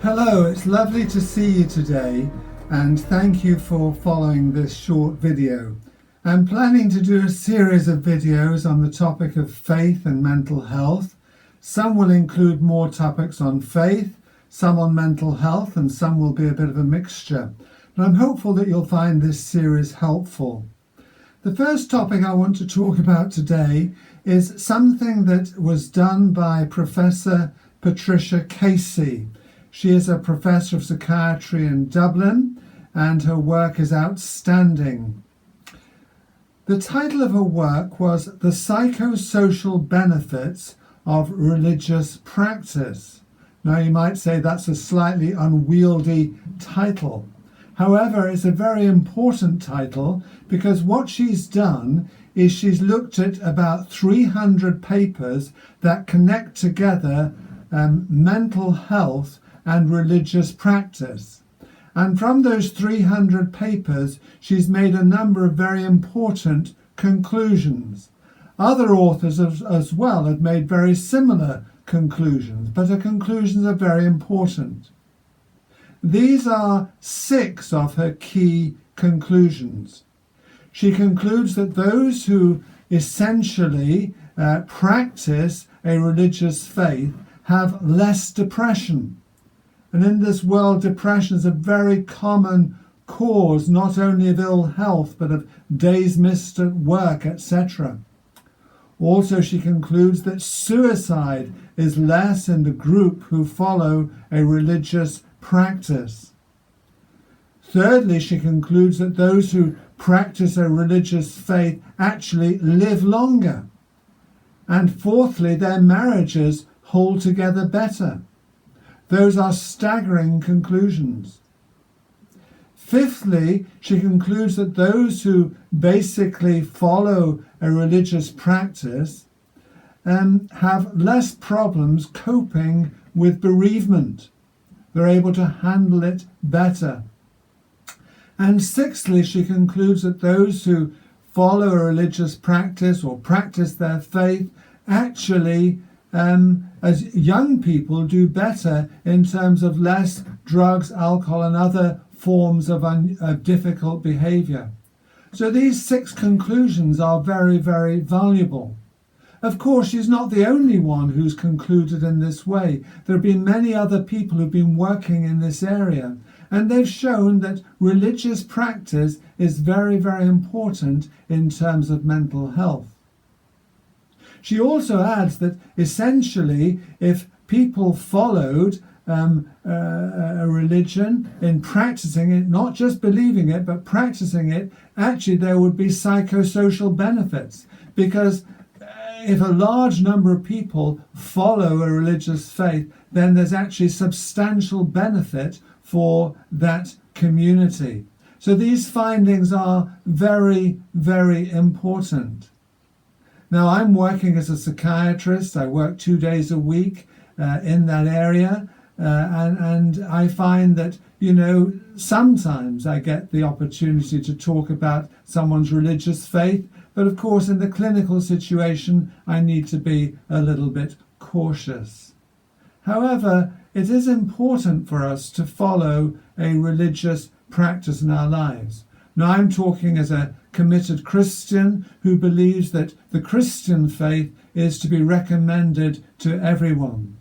Hello, it's lovely to see you today, and thank you for following this short video. I'm planning to do a series of videos on the topic of faith and mental health. Some will include more topics on faith, some on mental health, and some will be a bit of a mixture. But I'm hopeful that you'll find this series helpful. The first topic I want to talk about today is something that was done by Professor Patricia Casey. She is a professor of psychiatry in Dublin, and her work is outstanding. The title of her work was The Psychosocial Benefits of Religious Practice. Now you might say that's a slightly unwieldy title. However, it's a very important title because what she's done is she's looked at about 300 papers that connect together mental health and religious practice. And from those 300 papers, she's made a number of very important conclusions. Other authors as well have made very similar conclusions, but her conclusions are very important. These are 6 of her key conclusions. She concludes that those who essentially practice a religious faith have less depression. And in this world, depression is a very common cause, not only of ill health, but of days missed at work, etc. Also, she concludes that suicide is less in the group who follow a religious practice. Thirdly, she concludes that those who practice a religious faith actually live longer. And fourthly, their marriages hold together better. Those are staggering conclusions. Fifthly, she concludes that those who basically follow a religious practice have less problems coping with bereavement. They're able to handle it better. And sixthly, she concludes that those who follow a religious practice or practice their faith actually as young people do better in terms of less drugs, alcohol and other forms of difficult behaviour. So these 6 conclusions are very, very valuable. Of course, she's not the only one who's concluded in this way. There have been many other people who've been working in this area, and they've shown that religious practice is very, very important in terms of mental health. She also adds that essentially, if people followed a religion in practicing it, not just believing it, but practicing it, actually there would be psychosocial benefits. Because if a large number of people follow a religious faith, then there's actually substantial benefit for that community. So these findings are very, very important. Now, I'm working as a psychiatrist. I work 2 days a week in that area. And I find that, sometimes I get the opportunity to talk about someone's religious faith. But of course, in the clinical situation, I need to be a little bit cautious. However, it is important for us to follow a religious practice in our lives. Now, I'm talking as a committed Christian who believes that the Christian faith is to be recommended to everyone.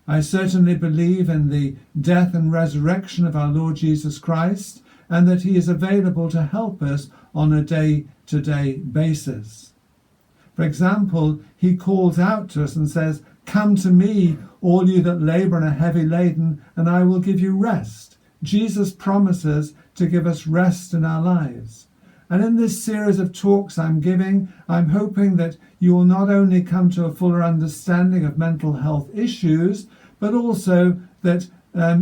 I certainly believe in the death and resurrection of our Lord Jesus Christ, and that he is available to help us on a day-to-day basis. For example, he calls out to us and says, "Come to me, all you that labour and are heavy laden, and I will give you rest." Jesus promises to give us rest in our lives. And in this series of talks I'm giving, I'm hoping that you will not only come to a fuller understanding of mental health issues, but also that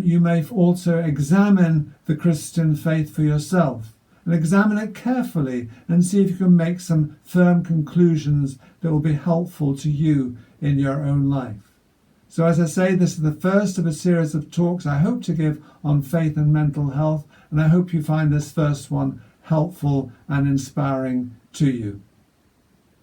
you may also examine the Christian faith for yourself and examine it carefully and see if you can make some firm conclusions that will be helpful to you in your own life. So as I say, this is the first of a series of talks I hope to give on faith and mental health, and I hope you find this first one helpful and inspiring to you.